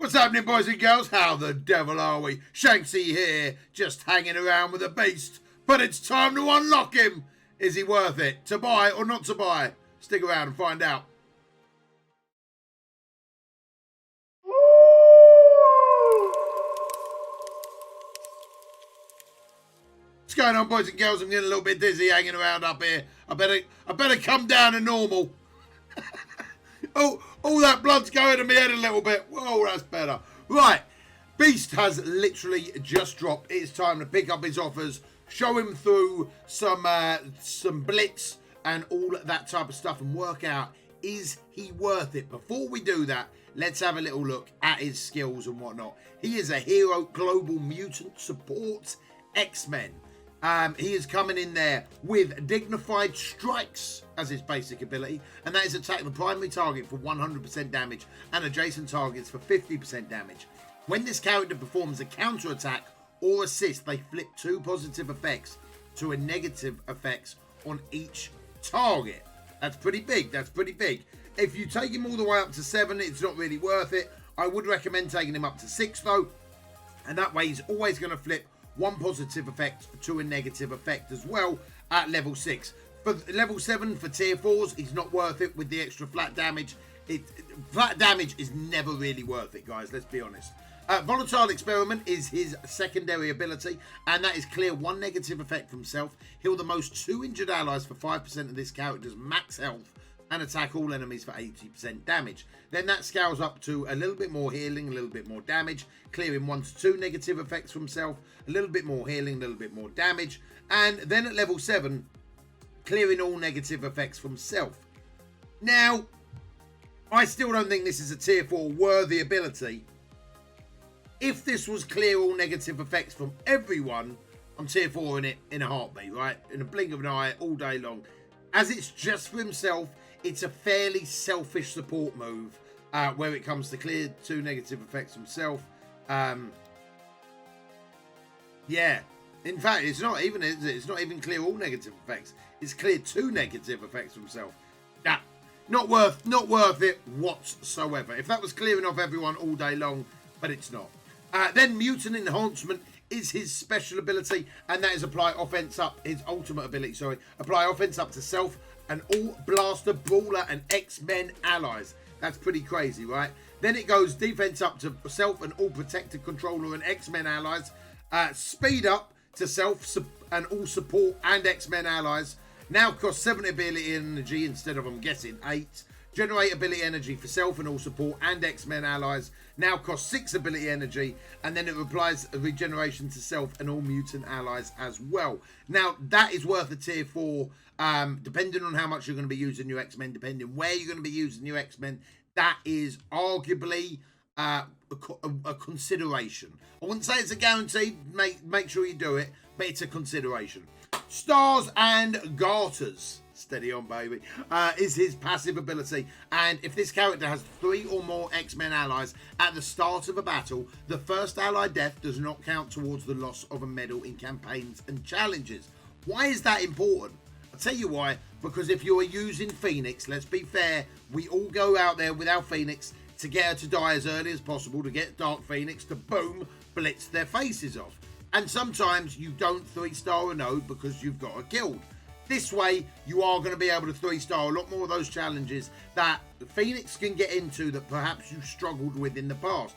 What's happening, boys and girls? How the devil are we? Shanksy here, just hanging around with a beast. But it's time to unlock him. Is he worth it? To buy or not to buy? Stick around and find out. What's going on, boys and girls? I'm getting a little bit dizzy hanging around up here. I better come down to normal. Oh, all that blood's going to my head a little bit. Whoa, that's better. Right, Beast has literally just dropped. It's time to pick up his offers, show him through some blitz and all that type of stuff and work out, is he worth it? Before we do that, let's have a little look at his skills and whatnot. He is a hero global mutant support Xmen. He is coming in there with Dignified Strikes as his basic ability, and that is attack the primary target for 100% damage and adjacent targets for 50% damage. When this character performs a counter attack or assist, they flip 2 positive effects to a negative effects on each target. That's pretty big. That's pretty big. If you take him all the way up to 7, it's not really worth it. I would recommend taking him up to 6 though, and that way he's always going to flip 1 positive effect to a negative effect as well at level 6. For level 7, for tier 4s, he's not worth it with the extra flat damage. Flat damage is never really worth it, guys, let's be honest. Volatile Experiment is his secondary ability, and that is clear 1 negative effect from self, heal the most 2 injured allies for 5% of this character's max health, and attack all enemies for 80% damage. Then that scales up to a little bit more healing, a little bit more damage, clearing 1 to 2 negative effects from self, a little bit more healing, a little bit more damage, and then at level 7, clearing all negative effects from self. Now, I still don't think this is a tier 4 worthy ability. If this was clear all negative effects from everyone, I'm tier 4 in it in a heartbeat, right? In a blink of an eye, all day long. As it's just for himself, it's a fairly selfish support move where it comes to clear 2 negative effects himself. Yeah, in fact, it's not even clear all negative effects. It's clear 2 negative effects himself. Nah, not worth it whatsoever. If that was clearing off everyone all day long, but it's not. Then Mutant Enhancement is his special ability, and that is apply offense up, his ultimate ability, sorry. Apply offense up to self and all blaster, brawler, and X-Men allies. That's pretty crazy, right? Then it goes defense up to self and all protected controller and X-Men allies. Speed up to self and all support and X-Men allies. Now costs 7 ability energy instead of, I'm guessing, 8. Generate ability energy for self and all support and X-Men allies. Now costs 6 ability energy, and then it applies a regeneration to self and all mutant allies as well. Now that is worth a tier 4, depending on how much you're going to be using your X-Men, depending where you're going to be using your X-Men. That is arguably a consideration. I wouldn't say it's a guarantee. Make sure you do it, but it's a consideration. Stars and Garters. Steady on, baby. Is his passive ability, and if this character has 3 or more X-Men allies at the start of a battle, the first ally death does not count towards the loss of a medal in campaigns and challenges. Why is that important? I'll tell you why. Because if you're using Phoenix, let's be fair, we all go out there with our Phoenix to get her to die as early as possible, to get Dark Phoenix to boom, blitz their faces off. And sometimes you don't 3-star a node because you've got her killed. This way, you are going to be able to 3-star a lot more of those challenges that the Phoenix can get into that perhaps you struggled with in the past.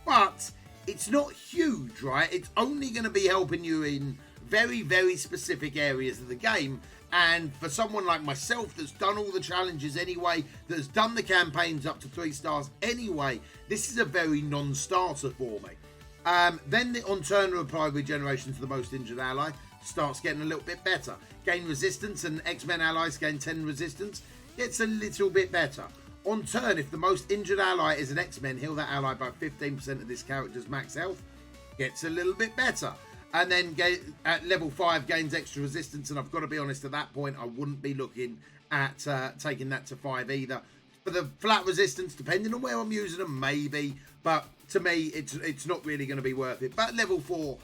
But it's not huge, right? It's only going to be helping you in very, very specific areas of the game. And for someone like myself that's done all the challenges anyway, that's done the campaigns up to 3 stars anyway, this is a very non-starter for me. Then the on turn apply regeneration to the most injured ally starts getting a little bit better. Gain resistance and X-Men allies gain 10 resistance. Gets a little bit better. On turn, if the most injured ally is an X-Men, heal that ally by 15% of this character's max health. Gets a little bit better. And then at level 5 gains extra resistance, and I've got to be honest, at that point I wouldn't be looking at taking that to 5 either. For the flat resistance, depending on where I'm using them, maybe, but to me it's not really going to be worth it. But level 4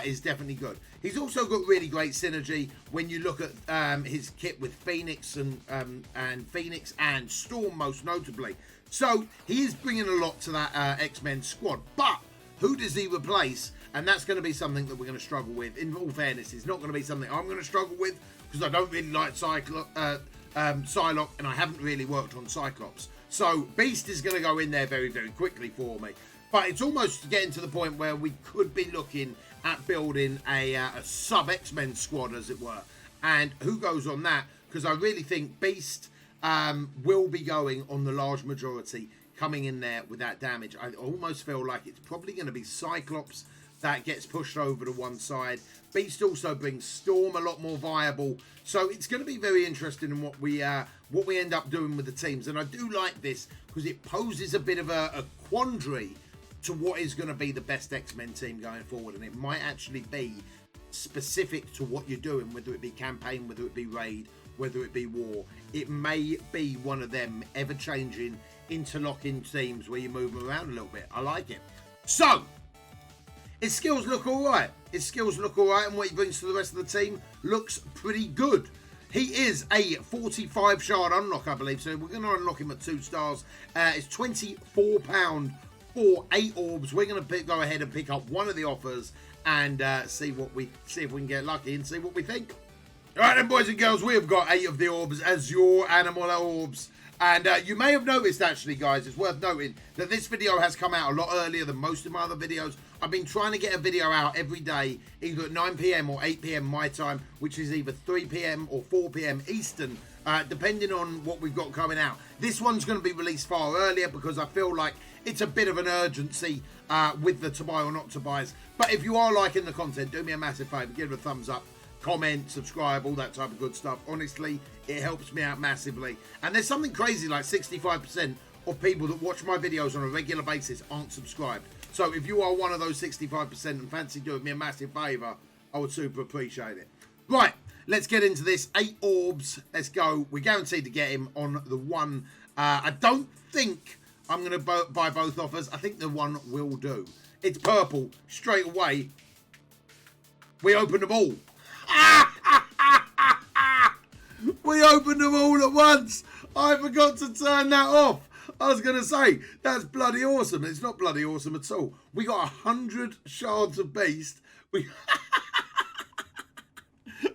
is definitely good. He's also got really great synergy when you look at his kit with Phoenix and Phoenix and Storm most notably. So he is bringing a lot to that X-Men squad. But who does he replace? And that's going to be something that we're going to struggle with. In all fairness, it's not going to be something I'm going to struggle with because I don't really like Psylocke and I haven't really worked on Cyclops. So Beast is going to go in there very, very quickly for me. But it's almost getting to the point where we could be looking at building a sub-X-Men squad, as it were. And who goes on that? Because I really think Beast will be going on the large majority, coming in there with that damage. I almost feel like it's probably going to be Cyclops that gets pushed over to one side. Beast also brings Storm a lot more viable. So it's going to be very interesting in what we end up doing with the teams. And I do like this because it poses a bit of a quandary to what is going to be the best X-Men team going forward. And it might actually be specific to what you're doing, whether it be campaign, whether it be raid, whether it be war. It may be one of them ever-changing, interlocking teams where you move them around a little bit. I like it. So, his skills look all right. And what he brings to the rest of the team looks pretty good. He is a 45 shard unlock, I believe. So we're going to unlock him at 2 stars. It's £24 for 8 orbs. We're going to go ahead and pick up one of the offers and see if we can get lucky and see what we think. All right, then, boys and girls, we have got 8 of the orbs as your animal orbs. And you may have noticed, actually, guys, it's worth noting that this video has come out a lot earlier than most of my other videos. I've been trying to get a video out every day, either at 9 p.m. or 8 p.m. my time, which is either 3 p.m. or 4 p.m. Eastern, depending on what we've got coming out. This one's going to be released far earlier because I feel like it's a bit of an urgency with the to buy or not to buys. But if you are liking the content, do me a massive favour, give it a thumbs up. Comment, subscribe, all that type of good stuff. Honestly, it helps me out massively. And there's something crazy like 65% of people that watch my videos on a regular basis aren't subscribed. So if you are one of those 65% and fancy doing me a massive favour, I would super appreciate it. Right, let's get into this. 8 orbs. Let's go. We're guaranteed to get him on the one. I don't think I'm going to buy both offers. I think the one will do. It's purple. Straight away, we open them all. We opened them all at once. I forgot to turn that off. I was going to say, that's bloody awesome. It's not bloody awesome at all. We got 100 shards of beast.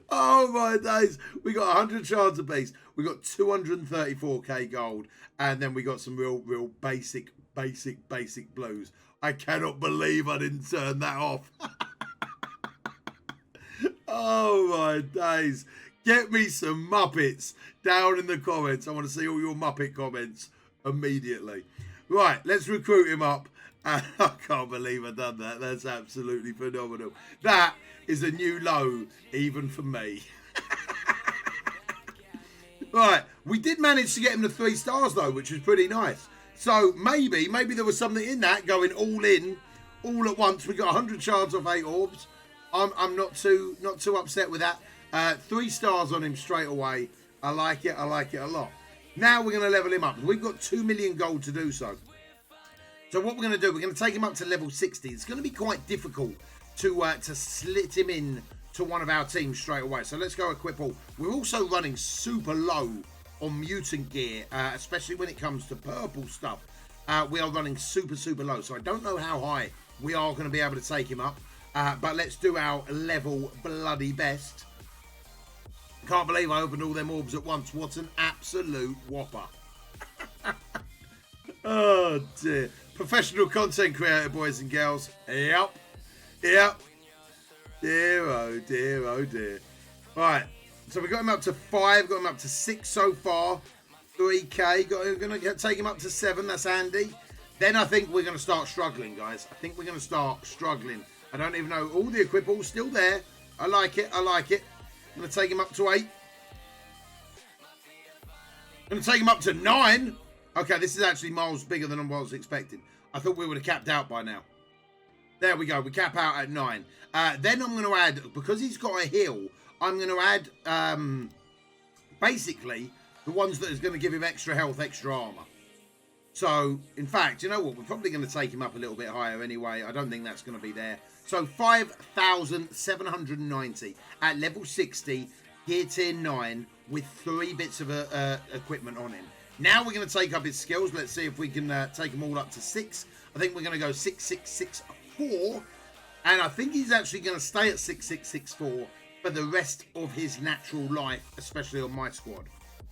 Oh my days. We got 100 shards of beast. We got 234k gold. And then we got some real basic blues. I cannot believe I didn't turn that off. Oh my days. Get me some Muppets down in the comments. I want to see all your Muppet comments immediately. Right, let's recruit him up. I can't believe I've done that. That's absolutely phenomenal. That is a new low, even for me. Right, we did manage to get him to 3 stars though, which was pretty nice. So maybe there was something in that going all in, all at once. We got 100 shards of 8 orbs. I'm not too upset with that. 3 stars on him straight away. I like it a lot. Now we're going to level him up. We've got 2 million gold to do so. So what we're going to do, we're going to take him up to level 60. It's going to be quite difficult to slit him in to one of our teams straight away. So let's go equip all. We're also running super low on mutant gear, especially when it comes to purple stuff. We are running super low. So I don't know how high we are going to be able to take him up. But let's do our level bloody best. Can't believe I opened all them orbs at once. What an absolute whopper. Oh dear. Professional content creator, boys and girls. Yep. Dear, oh dear. Right. So we got him up to 5. Got him up to 6 so far. 3k. We're going to take him up to 7. That's handy. Then I think we're going to start struggling, guys. I think we're going to start struggling. I don't even know. All the equip all still there. I like it. I'm going to take him up to 8. I'm going to take him up to 9. Okay, this is actually miles bigger than I was expecting. I thought we would have capped out by now. There we go. We cap out at 9. Then I'm going to add, because he's got a heal, I'm going to add basically the ones that is going to give him extra health, extra armor. So, in fact, you know what? We're probably going to take him up a little bit higher anyway. I don't think that's going to be there. So, 5,790 at level 60, gear tier 9, with 3 bits of equipment on him. Now we're going to take up his skills. Let's see if we can take them all up to 6. I think we're going to go 6664. And I think he's actually going to stay at 6664 for the rest of his natural life, especially on my squad.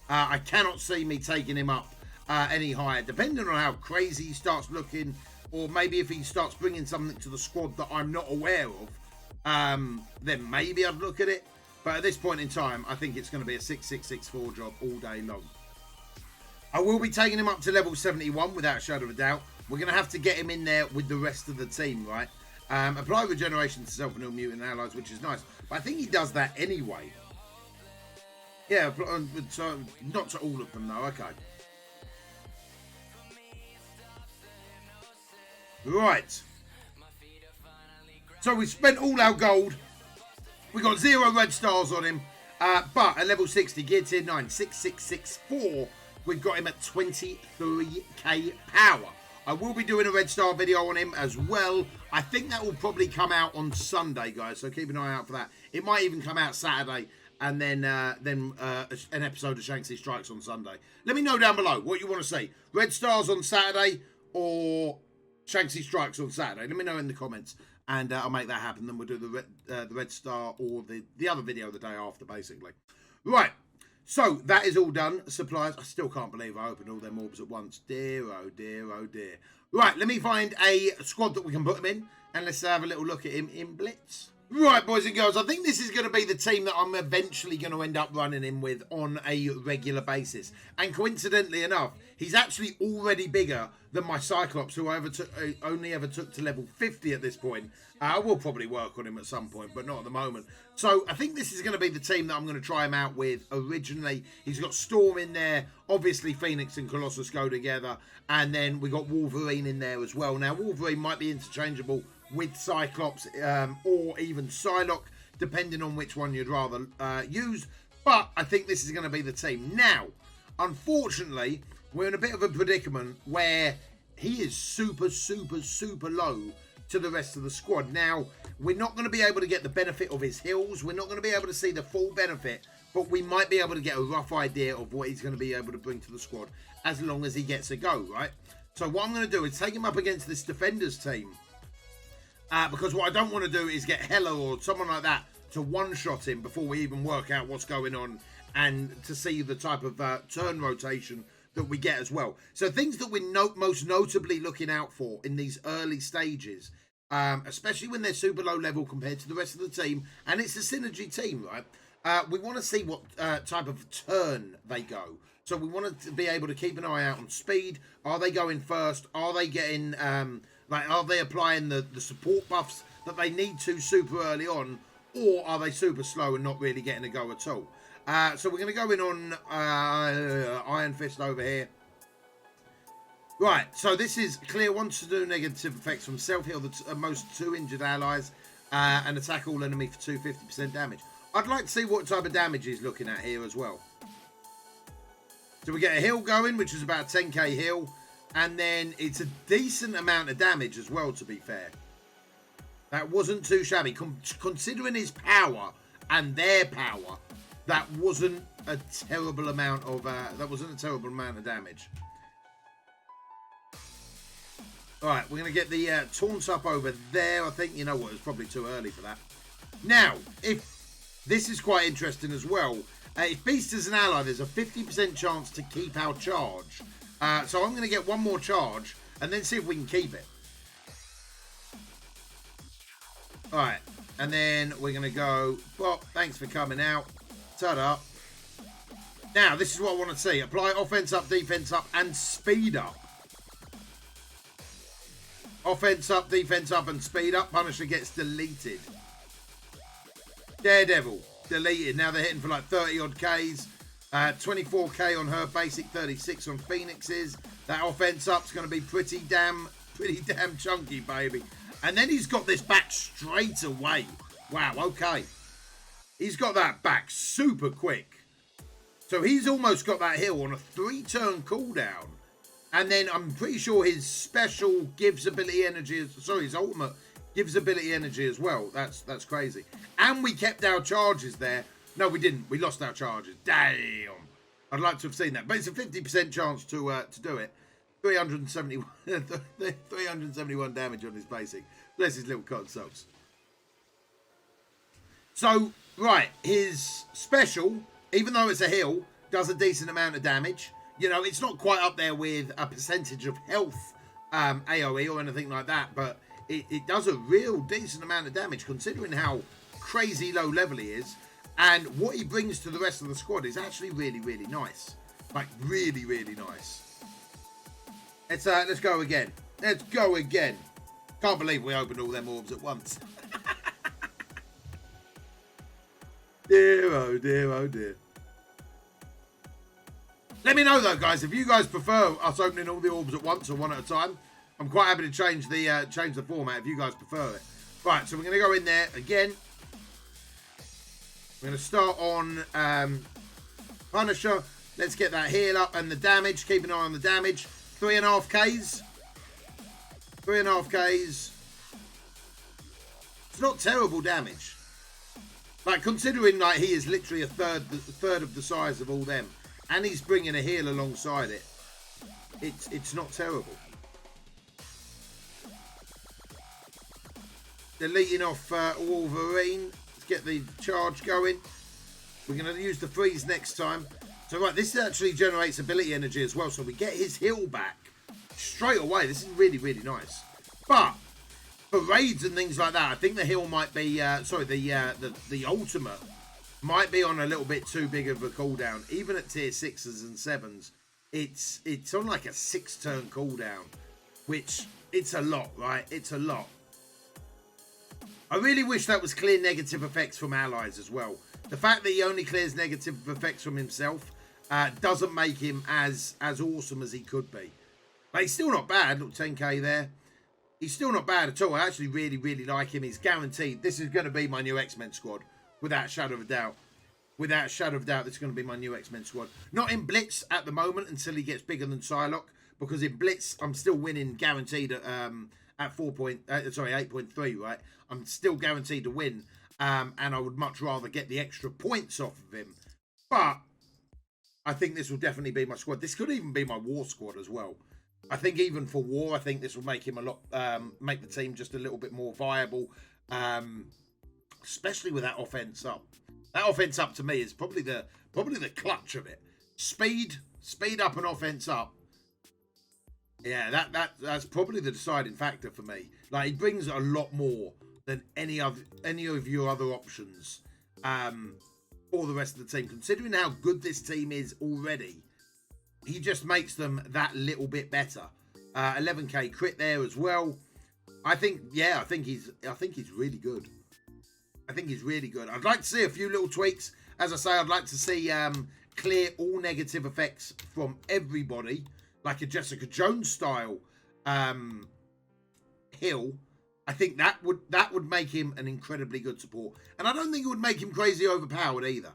I cannot see me taking him up any higher, depending on how crazy he starts looking, or maybe if he starts bringing something to the squad that I'm not aware of, then maybe I'd look at it. But at this point in time, I think it's going to be a 6664 job all day long. I will be taking him up to level 71 without a shadow of a doubt. We're going to have to get him in there with the rest of the team, right? Apply regeneration to self and all mutant allies, which is nice. But I think he does that anyway. Yeah, so not to all of them though, okay. Right. So we spent all our gold. We got 0 red stars on him. But at level 60, gear tier 9, 6664, we've got him at 23k power. I will be doing a red star video on him as well. I think that will probably come out on Sunday, guys. So keep an eye out for that. It might even come out Saturday, and then an episode of Shanksy Strikes on Sunday. Let me know down below what you want to see. Red stars on Saturday or Shanksy Strikes on Saturday. Let me know in the comments, and I'll make that happen. Then we'll do the red star or the other video the day after, basically. Right. So, that is all done. Supplies. I still can't believe I opened all them orbs at once. Dear, oh dear, oh dear. Right, let me find a squad that we can put him in. And let's have a little look at him in Blitz. Right, boys and girls. I think this is going to be the team that I'm eventually going to end up running him with on a regular basis. And coincidentally enough, he's actually already bigger than my Cyclops, who I only ever took to level 50 at this point. I will probably work on him at some point, but not at the moment. So I think this is going to be the team that I'm going to try him out with originally. He's got Storm in there. Obviously, Phoenix and Colossus go together. And then we got Wolverine in there as well. Now, Wolverine might be interchangeable with Cyclops or even Psylocke, depending on which one you'd rather use. But I think this is going to be the team. Now, unfortunately, we're in a bit of a predicament where he is super, super, super low to the rest of the squad. Now, we're not going to be able to get the benefit of his heals. We're not going to be able to see the full benefit, but we might be able to get a rough idea of what he's going to be able to bring to the squad as long as he gets a go, right? So what I'm going to do is take him up against this Defenders team. Because what I don't want to do is get Hela or someone like that to one-shot him before we even work out what's going on, and to see the type of turn rotation that we get as well. So things that we're most notably looking out for in these early stages, especially when they're super low level compared to the rest of the team, and it's a synergy team, right? We want to see what type of turn they go. So we want to be able to keep an eye out on speed. Are they going first? Are they getting... are they applying the support buffs that they need to super early on, or are they super slow and not really getting a go at all? So we're going to go in on Iron Fist over here. Right, so this is clear. Wants to do negative effects from self-heal the most 2 injured allies and attack all enemy for 250% damage. I'd like to see what type of damage he's looking at here as well. So we get a heal going, which is about 10k heal. And then it's a decent amount of damage as well, to be fair. That wasn't too shabby. Considering his power and their power, that wasn't a terrible amount of damage. Alright, we're going to get the taunts up over there. I think, you know what, it's probably too early for that. Now, if this is quite interesting as well. If Beast is an ally, there's a 50% chance to keep our charge. So I'm going to get one more charge and then see if we can keep it. Alright, and then we're going to go, well, thanks for coming out. Ta-da. Now, this is what I want to see. Apply offense up, defense up, and speed up. Offense up, defense up, and speed up. Punisher gets deleted. Daredevil, deleted. Now they're hitting for like 30 odd Ks. 24k on her basic, 36 on Phoenix's. That offense up's going to be pretty damn chunky, baby. And then he's got this back straight away. Wow, okay. He's got that back super quick. So he's almost got that heal on a 3-turn cooldown. And then I'm pretty sure his special gives ability energy, sorry, his ultimate gives ability energy as well. That's crazy. And we kept our charges there. No, we didn't. We lost our charges. Damn. I'd like to have seen that. But it's a 50% chance to do it. 371, 371 damage on his basic. Bless his little cotton socks. So, right, his special, even though it's a heal, does a decent amount of damage. You know, it's not quite up there with a percentage of health AoE or anything like that, but it does a real decent amount of damage considering how crazy low level he is. And what he brings to the rest of the squad is actually really, really nice. Like, really, really nice. Let's go again. Let's go again. Can't believe we opened all them orbs at once. Dear, oh dear, oh dear. Let me know though, guys, if you guys prefer us opening all the orbs at once or one at a time. I'm quite happy to change the format if you guys prefer it. Right, so we're going to go in there again. We're going to start on Punisher. Let's get that heal up and the damage. Keep an eye on the damage. 3.5Ks. 3.5Ks. It's not terrible damage. Like, considering like he is literally a third of the size of all them, and he's bringing a heal alongside it, it's not terrible. Deleting off Wolverine. Let's get the charge going. We're going to use the freeze next time. So right, this actually generates ability energy as well, so we get his heal back straight away. This is really, really nice. But for raids and things like that, I think the heal might be, the ultimate might be on a little bit too big of a cooldown. Even at tier 6s and 7s, it's on like a 6-turn cooldown, which it's a lot, right? It's a lot. I really wish that was clear negative effects from allies as well. The fact that he only clears negative effects from himself doesn't make him as awesome as he could be. But he's still not bad. Look, 10k there. He's still not bad at all. I actually really, really like him. He's guaranteed. This is going to be my new X-Men squad. Without a shadow of a doubt. Without a shadow of a doubt, this is going to be my new X-Men squad. Not in Blitz at the moment until he gets bigger than Psylocke. Because in Blitz, I'm still winning guaranteed at 8.3, right? I'm still guaranteed to win. And I would much rather get the extra points off of him. But I think this will definitely be my squad. This could even be my war squad as well. I think even for war, I think this will make him a lot, make the team just a little bit more viable, especially with that offense up. That offense up to me is probably the clutch of it. Speed up and offense up. Yeah, that's probably the deciding factor for me. Like, he brings a lot more than any of your other options for the rest of the team. Considering how good this team is already, he just makes them that little bit better. 11k crit there as well. I think he's really good. I think he's really good. I'd like to see a few little tweaks. As I say, I'd like to see clear all negative effects from everybody, like a Jessica Jones style heal. I think that would make him an incredibly good support, and I don't think it would make him crazy overpowered either.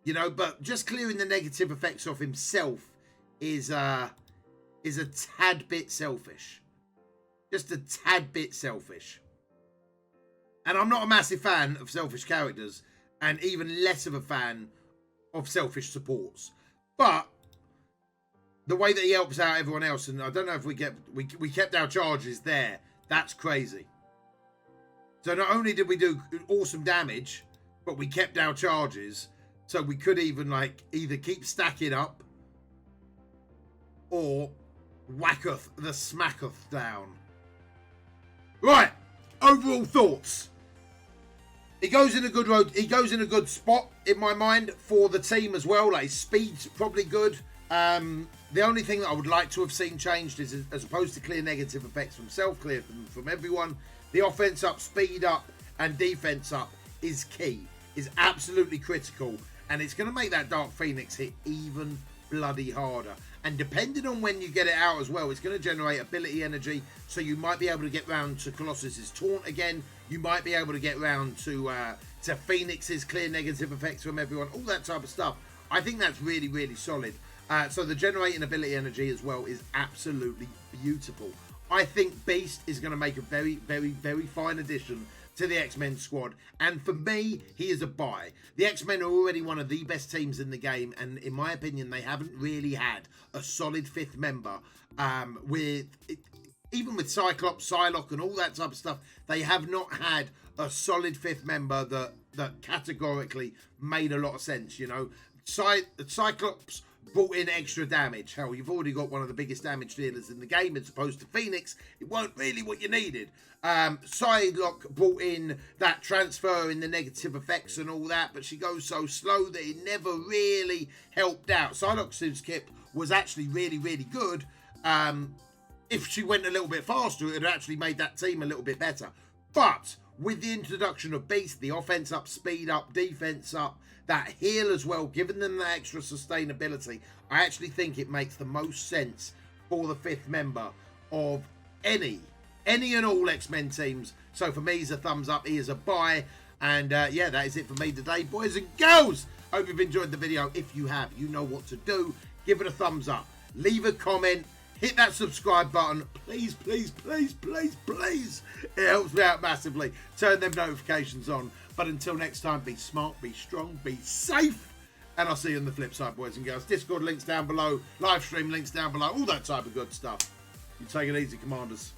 You know, but just clearing the negative effects off himself is a tad bit selfish. Just a tad bit selfish. And I'm not a massive fan of selfish characters, and even less of a fan of selfish supports. But the way that he helps out everyone else, and I don't know if we kept our charges there. That's crazy. So not only did we do awesome damage, but we kept our charges, so we could even like either keep stacking up or whacketh the smacketh down. Right, overall thoughts. He goes in a good road. He goes in a good spot in my mind for the team as well. Like, his speed's probably good. The only thing that I would like to have seen changed is, as opposed to clear negative effects from self, clear from everyone, the offense up, speed up, and defense up is key. Is absolutely critical, and it's going to make that Dark Phoenix hit even bloody harder. And depending on when you get it out as well, it's going to generate ability energy, so you might be able to get round to Colossus's taunt again. You might be able to get round to Phoenix's clear negative effects from everyone, all that type of stuff. I think that's really, really solid. So the generating ability energy as well is absolutely beautiful. I think Beast is going to make a very, very, very fine addition to the X-Men squad. And for me, he is a buy. The X-Men are already one of the best teams in the game. And in my opinion, they haven't really had a solid fifth member even with Cyclops, Psylocke and all that type of stuff. They have not had a solid fifth member that categorically made a lot of sense, you know. Cyclops brought in extra damage. Hell, you've already got one of the biggest damage dealers in the game as opposed to Phoenix. It weren't really what you needed. Psylocke brought in that transfer in the negative effects and all that, but she goes so slow that it never really helped out. Psylocke's kit was actually really, really good. If she went a little bit faster, it would actually made that team a little bit better. But with the introduction of Beast, the offense up, speed up, defense up, that heal as well, giving them that extra sustainability, I actually think it makes the most sense for the fifth member of any and all X-Men teams. So for me, he's a thumbs up. He is a buy. And yeah, that is it for me today, boys and girls. Hope you've enjoyed the video. If you have, you know what to do. Give it a thumbs up. Leave a comment. Hit that subscribe button. Please, please, please, please, please. It helps me out massively. Turn them notifications on. But until next time, be smart, be strong, be safe. And I'll see you on the flip side, boys and girls. Discord links down below. Live stream links down below. All that type of good stuff. You take it easy, Commanders.